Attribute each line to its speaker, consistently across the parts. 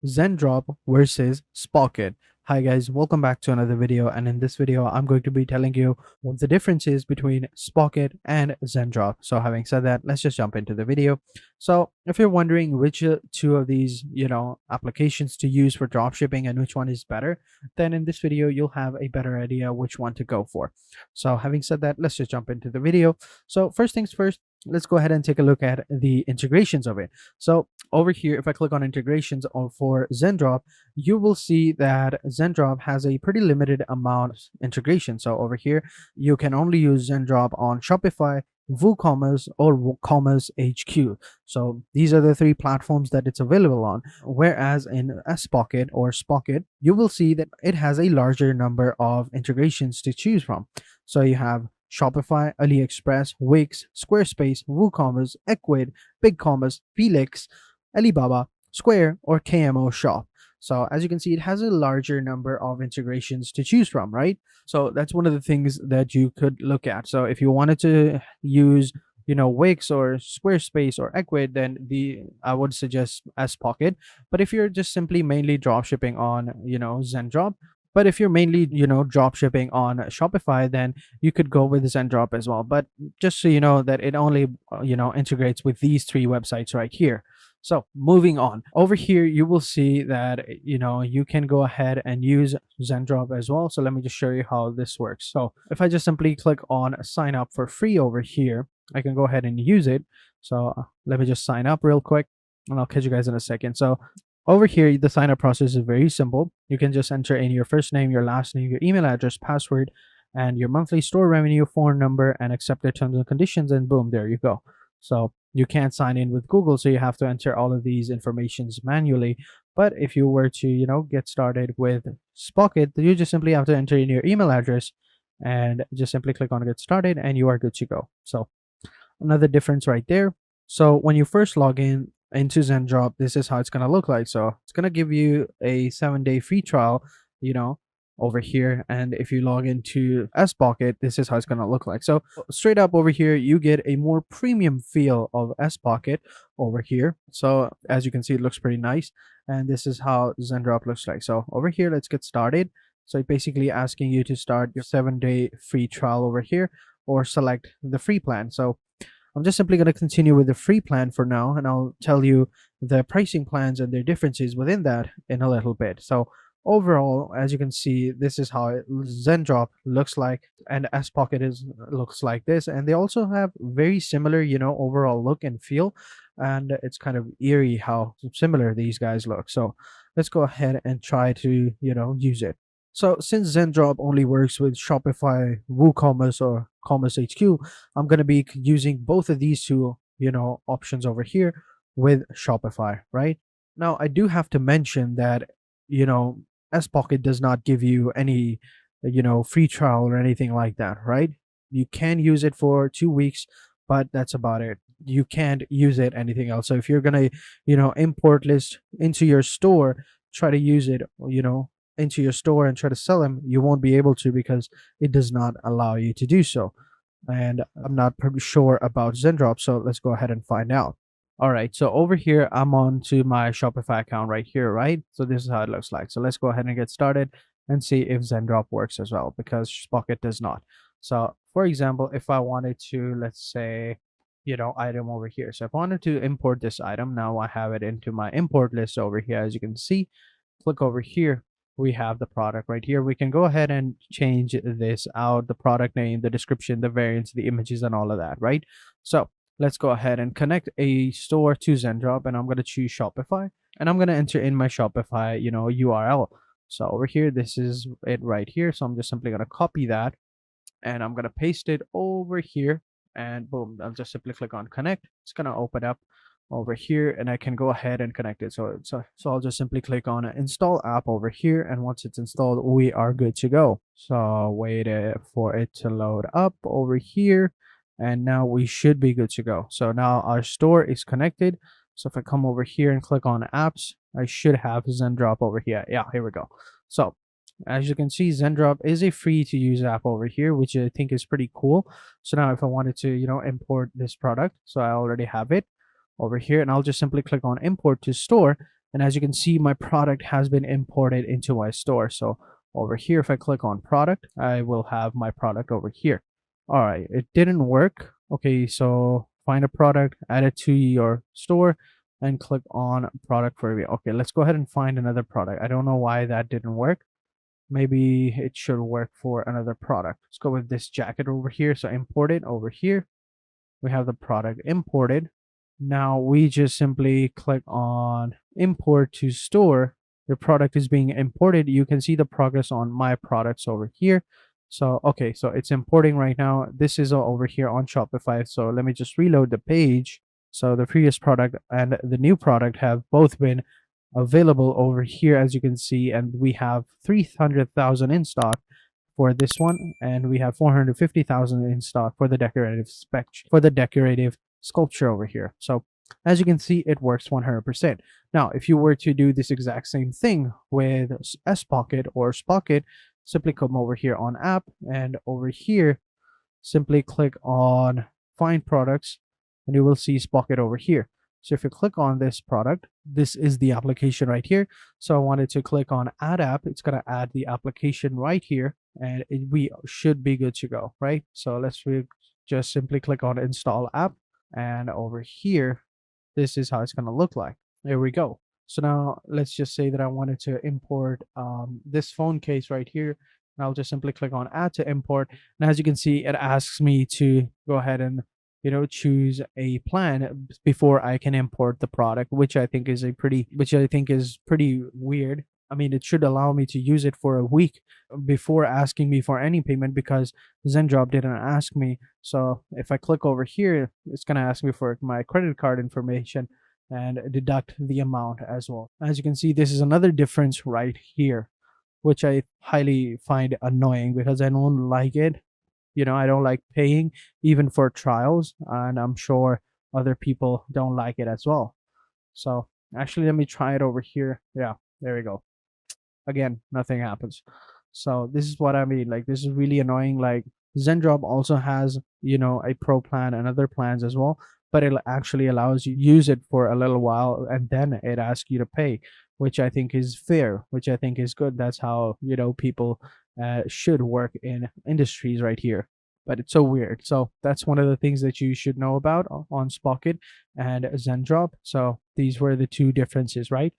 Speaker 1: Zendrop versus Spocket. Hi guys, welcome back to another video, and in this video I'm going to be telling you what the difference is between Spocket and Zendrop. So having said that, let's just jump into the video. So if you're wondering which two of these applications to use for dropshipping and which one is better, then in this video you'll have a better idea which one to go for. So having said that, let's just jump into the video. So first things first, let's go ahead and take a look at the integrations of it. So over here, if I click on integrations for Zendrop, you will see that Zendrop has a pretty limited amount of integration. So over here, you can only use Zendrop on Shopify, WooCommerce, or WooCommerce HQ. So these are the three platforms that it's available on. Whereas in Spocket or Spocket, you will see that it has a larger number of integrations to choose from. So you have Shopify, AliExpress, Wix, Squarespace, WooCommerce, Ecwid, BigCommerce, Felix, Alibaba, Square, or KMO Shop. So as you can see, it has a larger number of integrations to choose from, right? So that's one of the things that you could look at. So if you wanted to use Wix or Squarespace or Ecwid, then I would suggest Spocket. But if you're just simply mainly dropshipping on Zendrop, but if you're mainly drop shipping on Shopify, then you could go with Zendrop as well. But just so you know that it only integrates with these three websites right here. So moving on over here, you will see that you can go ahead and use Zendrop as well. So let me just show you how this works. So if I just simply click on sign up for free over here, I can go ahead and use it. So let me just sign up real quick and I'll catch you guys in a second. So over here, the sign up process is very simple. You can just enter in your first name, your last name, your email address, password, and your monthly store revenue, phone number, and accept the terms and conditions, and boom, there you go. So you can't sign in with Google, so you have to enter all of these informations manually. But if you were to, get started with Spocket, you just simply have to enter in your email address and just simply click on get started, and you are good to go. So another difference right there. So when you first log in into Zendrop, this is how it's going to look like. So it's going to give you a 7-day free trial, over here. And if you log into Spocket, this is how it's going to look like. So straight up over here, you get a more premium feel of Spocket over here. So as you can see, it looks pretty nice. And this is how Zendrop looks like. So over here, let's get started. So basically asking you to start your 7-day free trial over here or select the free plan. So I'm just simply going to continue with the free plan for now, and I'll tell you the pricing plans and their differences within that in a little bit. So overall, as you can see, this is how Zendrop looks like, and Spocket looks like this, and they also have very similar overall look and feel, and it's kind of eerie how similar these guys look. So let's go ahead and try to use it. So since Zendrop only works with Shopify, WooCommerce, or Commerce HQ, I'm going to be using both of these two, options over here with Shopify, right? Now, I do have to mention that, Spocket does not give you any, free trial or anything like that, right? You can use it for 2 weeks, but that's about it. You can't use it anything else. So if you're going to, import list into your store, try to use it, into your store and try to sell them, you won't be able to because it does not allow you to do so. And I'm not pretty sure about Zendrop, so let's go ahead and find out. All right, so over here, I'm on to my Shopify account right here, right? So this is how it looks like. So let's go ahead and get started and see if Zendrop works as well, because Spocket does not. So for example, if I wanted to, let's say, item over here. So if I wanted to import this item, now I have it into my import list over here. As you can see, click over here, we have the product right here. We can go ahead and change this out, the product name, the description, the variants, the images, and all of that, right? So let's go ahead and connect a store to Zendrop, and I'm going to choose Shopify, and I'm going to enter in my Shopify, URL. So over here, this is it right here. So I'm just simply going to copy that, and I'm going to paste it over here, and boom, I'll just simply click on connect. It's going to open up over here, and I can go ahead and connect it. So I'll just simply click on install app over here, and once it's installed, we are good to go. So wait for it to load up over here, and now we should be good to go. So now our store is connected. So if I come over here and click on apps, I should have Zendrop over here. Yeah, here we go. So as you can see, Zendrop is a free to use app over here, which I think is pretty cool. So now if I wanted to import this product, so I already have it over here, and I'll just simply click on import to store, And as you can see, my product has been imported into my store. So over here, if I click on product, I will have my product over here. All right, it didn't work. Okay, so find a product, add it to your store, and click on product for review. Okay, let's go ahead and find another product. I don't know why that didn't work. Maybe it should work for another product. Let's go with this jacket over here. So import it over here. We have the product imported. Now we just simply click on import to store. Your product is being imported. You can see the progress on my products over here. So, okay, so it's importing right now. This is over here on Shopify. So let me just reload the page. So the previous product and the new product have both been available over here, as you can see, and we have 300,000 in stock for this one, and we have 450,000 in stock for the decorative sculpture over here. So as you can see, it works 100%. Now, if you were to do this exact same thing with Spocket or Spocket, simply come over here on app, and over here, simply click on find products, and you will see Spocket over here. So if you click on this product, this is the application right here. So I wanted to click on add app. It's going to add the application right here, and we should be good to go, right? So let's just simply click on install app, and over here, this is how it's going to look like. There we go. So now let's just say that I wanted to import this phone case right here. And I'll just simply click on add to import. And as you can see, it asks me to go ahead and choose a plan before I can import the product, which I think is pretty weird. I mean, it should allow me to use it for a week before asking me for any payment, because Zendrop didn't ask me. So if I click over here, it's going to ask me for my credit card information and deduct the amount as well. As you can see, this is another difference right here, which I highly find annoying because I don't like it. I don't like paying even for trials, and I'm sure other people don't like it as well. So actually, let me try it over here. Yeah, there we go. Again, nothing happens. So this is what I mean. Like, this is really annoying. Like, Zendrop also has, a pro plan and other plans as well, but it actually allows you to use it for a little while and then it asks you to pay, which I think is fair, which I think is good. That's how, people should work in industries right here. But it's so weird. So that's one of the things that you should know about on Spocket and Zendrop. So these were the two differences, right?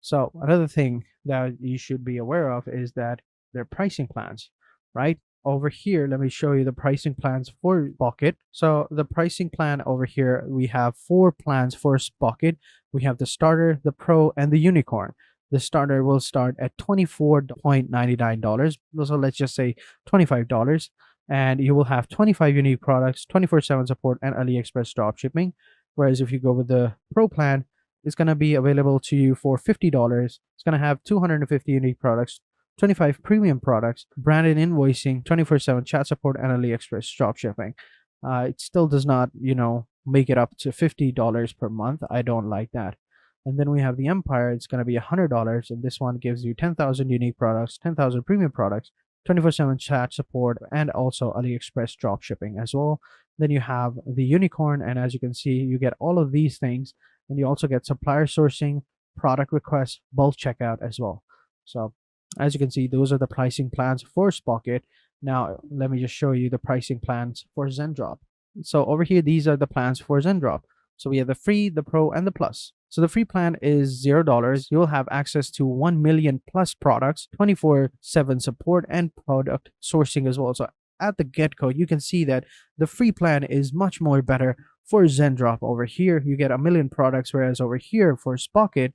Speaker 1: So another thing that you should be aware of is that their pricing plans, right? Over here, let me show you the pricing plans for Spocket. So the pricing plan over here, we have 4 plans for Spocket. We have the starter, the pro, and the unicorn. The starter will start at $24.99. So let's just say $25. And you will have 25 unique products, 24/7 support, and AliExpress dropshipping. Whereas if you go with the pro plan, it's going to be available to you for $50. It's going to have 250 unique products, 25 premium products, branded invoicing, 24/7 chat support, and AliExpress dropshipping. It still does not, make it up to $50 per month. I don't like that. And then we have the Empire. It's going to be $100, and this one gives you 10,000 unique products, 10,000 premium products, 24/7 chat support, and also AliExpress dropshipping as well. Then you have the unicorn, and as you can see, you get all of these things, and you also get supplier sourcing, product requests, bulk checkout as well. So as you can see, those are the pricing plans for Spocket. Now let me just show you the pricing plans for Zendrop. So over here, these are the plans for Zendrop. So we have the free, the pro, and the plus. So the free plan is $0. You'll have access to 1 million plus products, 24/7 support, and product sourcing as well. So at the get-go, you can see that the free plan is much more better for Zendrop. Over here, you get 1 million products, whereas over here for Spocket,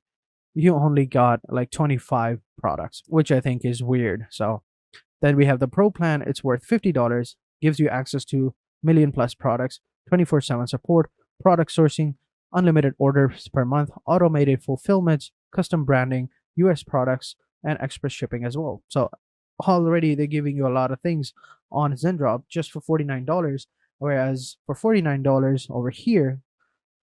Speaker 1: you only got like 25 products, which I think is weird. So then we have the pro plan. It's worth $50, gives you access to million plus products, 24/7 support, product sourcing, unlimited orders per month, automated fulfillments, custom branding, US products, and express shipping as well. So already they're giving you a lot of things on Zendrop just for $49, whereas for $49 over here,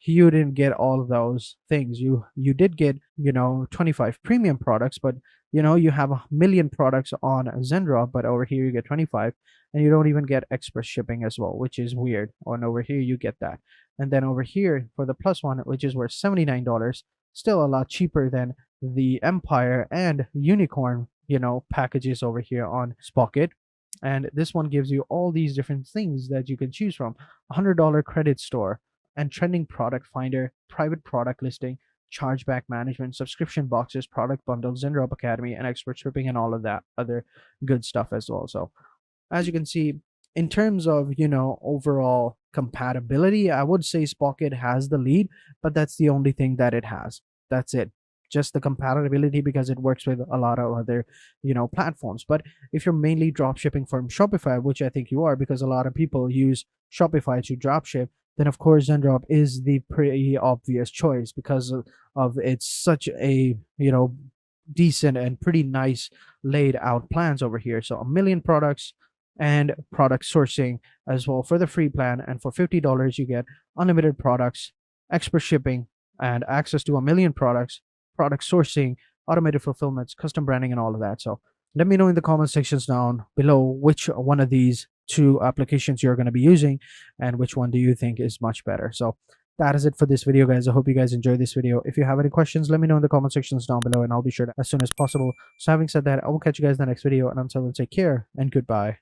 Speaker 1: you didn't get all of those things. You did get 25 premium products, but you have 1 million products on Zendrop, but over here you get 25, and you don't even get express shipping as well, which is weird. And over here you get that. And then over here for the plus one, which is worth $79, still a lot cheaper than the Empire and Unicorn, packages over here on Spocket. And this one gives you all these different things that you can choose from: $100 credit store and trending product finder, private product listing, chargeback management, subscription boxes, product bundles, Zendrop Academy, and expert shipping, and all of that other good stuff as well. So as you can see, in terms of overall compatibility, I would say Spocket has the lead, but that's the only thing that it has. That's it, just the compatibility, because it works with a lot of other platforms. But if you're mainly drop shipping from Shopify, which I think you are, because a lot of people use Shopify to drop ship, then of course Zendrop is the pretty obvious choice, because of it's such a decent and pretty nice laid out plans over here. So 1 million products and product sourcing as well for the free plan, and for $50 you get unlimited products, expert shipping, and access to 1 million products, product sourcing, automated fulfillments, custom branding, and all of that. So let me know in the comment sections down below which one of these two applications you're going to be using, and which one do you think is much better. So that is it for this video, guys. I hope you guys enjoyed this video. If you have any questions, let me know in the comment sections down below, and I'll be sure to as soon as possible. So having said that, I will catch you guys in the next video, and until then, take care and goodbye.